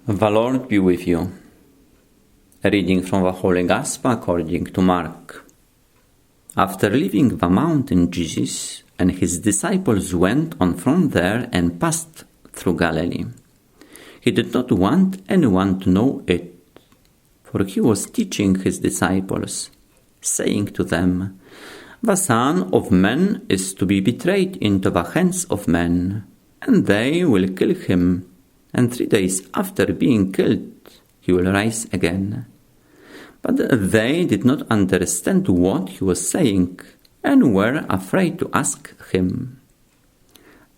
The Lord be with you. A reading from the Holy Gospel according to Mark. After leaving the mountain, Jesus and his disciples went on from there and passed through Galilee. He did not want anyone to know it, for he was teaching his disciples, saying to them, "The Son of Man is to be betrayed into the hands of men, and they will kill him. And 3 days after being killed, he will rise again." But they did not understand what he was saying, and were afraid to ask him.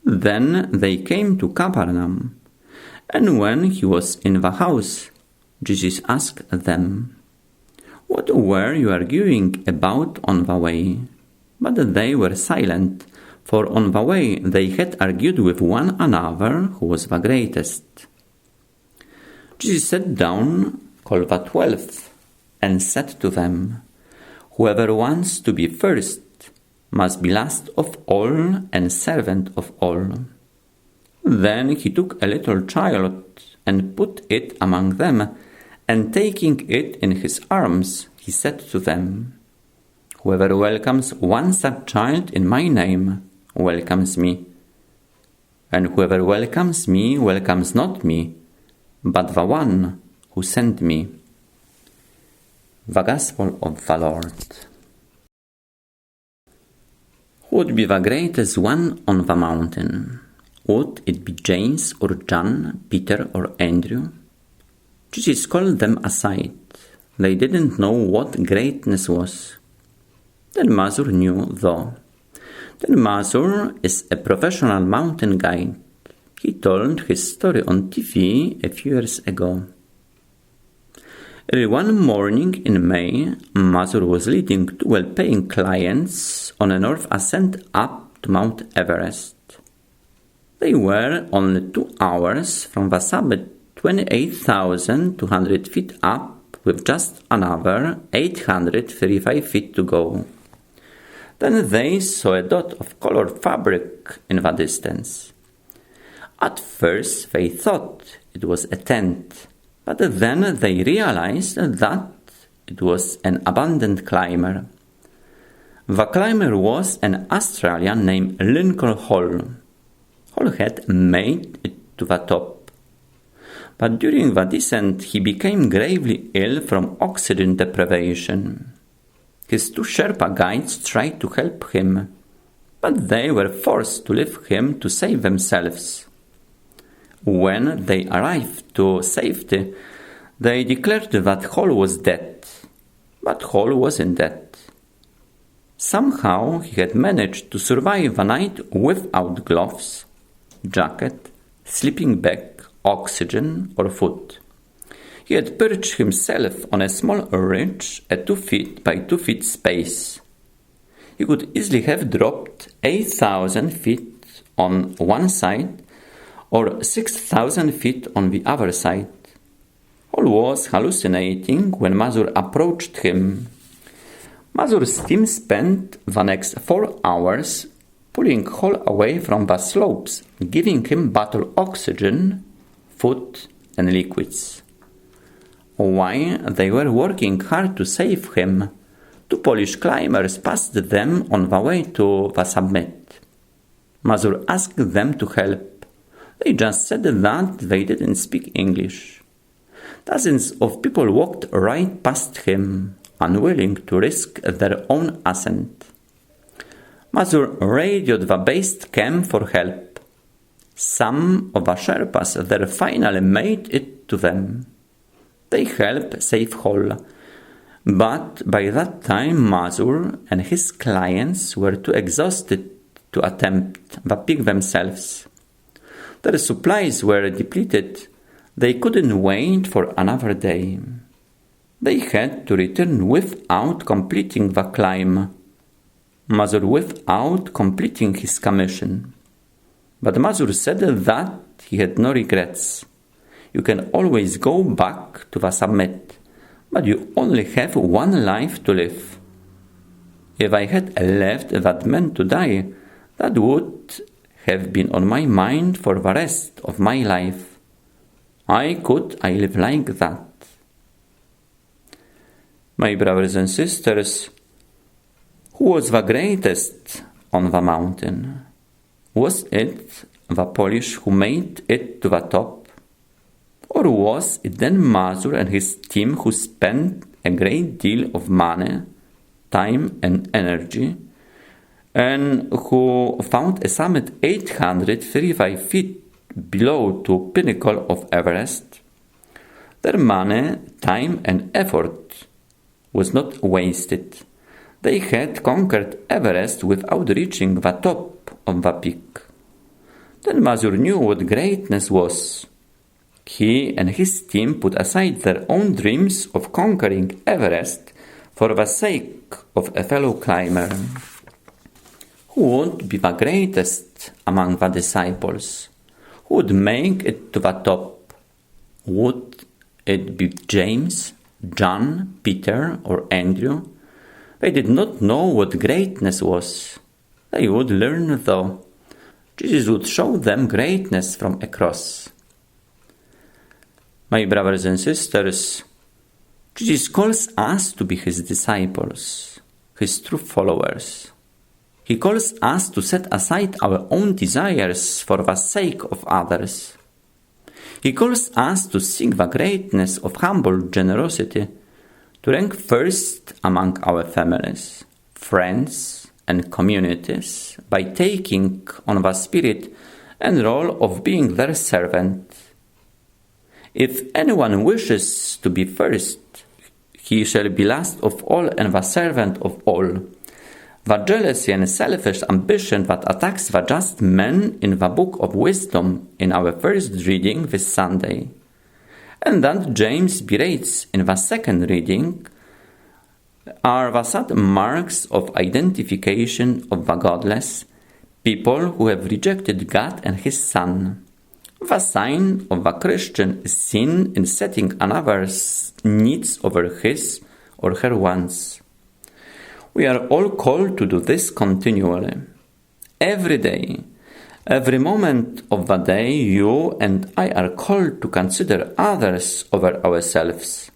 Then they came to Capernaum, and when he was in the house, Jesus asked them, "What were you arguing about on the way?" But they were silent, for on the way they had argued with one another who was the greatest. Jesus sat down, called the 12, and said to them, "Whoever wants to be first must be last of all and servant of all." Then he took a little child and put it among them, and taking it in his arms, he said to them, "Whoever welcomes one such child in my name welcomes me. And whoever welcomes me welcomes not me, but the one who sent me." The Gospel of the Lord. Who would be the greatest one on the mountain? Would it be James or John, Peter or Andrew? Jesus called them aside. They didn't know what greatness was. Then Mazur knew, though. Then Mazur is a professional mountain guide. He told his story on TV a few years ago. Early one morning in May, Mazur was leading two well-paying clients on a north ascent up to Mount Everest. They were only 2 hours from the summit, 28,200 feet up, with just another 835 feet to go. Then they saw a dot of colored fabric in the distance. At first they thought it was a tent, but then they realized that it was an abandoned climber. The climber was an Australian named Lincoln Hall. Hall had made it to the top, but during the descent he became gravely ill from oxygen deprivation. His two Sherpa guides tried to help him, but they were forced to leave him to save themselves. When they arrived to safety, they declared that Hall was dead, but Hall wasn't dead. Somehow he had managed to survive the night without gloves, jacket, sleeping bag, oxygen or food. He had perched himself on a small ridge, a 2 feet by 2 feet space. He could easily have dropped 8,000 feet on one side or 6,000 feet on the other side. Hall was hallucinating when Mazur approached him. Mazur's team spent the next 4 hours pulling Hall away from the slopes, giving him bottled oxygen, food and liquids. While they were working hard to save him, two Polish climbers passed them on the way to the summit. Mazur asked them to help. They just said that they didn't speak English. Dozens of people walked right past him, unwilling to risk their own ascent. Mazur radioed the base camp for help. Some of the Sherpas there finally made it to them. They helped save Hall, but by that time Mazur and his clients were too exhausted to attempt the peak themselves. Their supplies were depleted. They couldn't wait for another day. They had to return without completing the climb. Mazur without completing his commission. But Mazur said that he had no regrets. You can always go back to the summit, but you only have one life to live. If I had left that man to die, that would have been on my mind for the rest of my life. Why could I live like that? My brothers and sisters, who was the greatest on the mountain? Was it the Polish who made it to the top? Or was it then Mazur and his team who spent a great deal of money, time and energy, and who found a summit 835 feet below the pinnacle of Everest? Their money, time and effort was not wasted. They had conquered Everest without reaching the top of the peak. Then Mazur knew what greatness was. He and his team put aside their own dreams of conquering Everest for the sake of a fellow climber. Who would be the greatest among the disciples? Who would make it to the top? Would it be James, John, Peter, or Andrew? They did not know what greatness was. They would learn though. Jesus would show them greatness from a cross. My brothers and sisters, Jesus calls us to be his disciples, his true followers. He calls us to set aside our own desires for the sake of others. He calls us to seek the greatness of humble generosity, to rank first among our families, friends, and communities by taking on the spirit and role of being their servant. If anyone wishes to be first, he shall be last of all and the servant of all. The jealousy and selfish ambition that attacks the just man in the book of wisdom in our first reading this Sunday, and that James berates in the second reading, are the sad marks of identification of the godless, people who have rejected God and his Son. The sign of the Christian is sin in setting another's needs over his or her wants. We are all called to do this continually. Every day, every moment of the day, you and I are called to consider others over ourselves.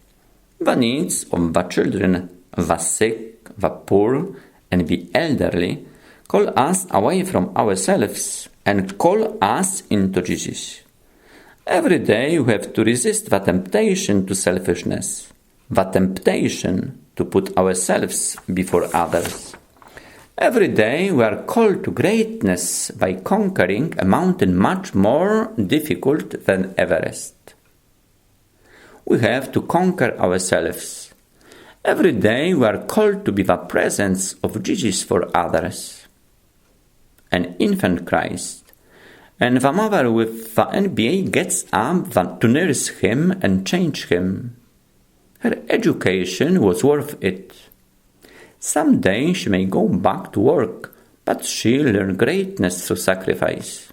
The needs of the children, the sick, the poor, and the elderly call us away from ourselves and call us into Jesus. Every day we have to resist the temptation to selfishness, the temptation to put ourselves before others. Every day we are called to greatness by conquering a mountain much more difficult than Everest. We have to conquer ourselves. Every day we are called to be the presence of Jesus for others. An infant Christ, and the mother with the NBA gets up to nurse him and change him. Her education was worth it. Someday she may go back to work, but she'll learn greatness through sacrifice.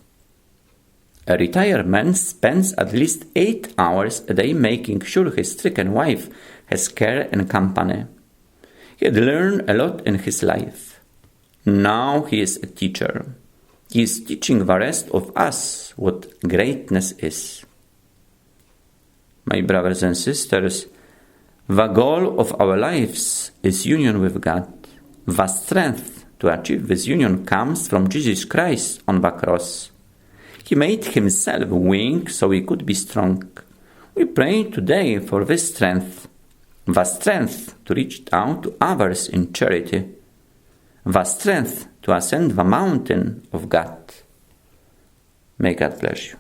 A retired man spends at least 8 hours a day making sure his stricken wife has care and company. He had learned a lot in his life. Now he is a teacher. He is teaching the rest of us what greatness is. My brothers and sisters, the goal of our lives is union with God. The strength to achieve this union comes from Jesus Christ on the cross. He made himself weak so we could be strong. We pray today for this strength, the strength to reach out to others in charity, the strength to ascend the mountain of God. May God bless you.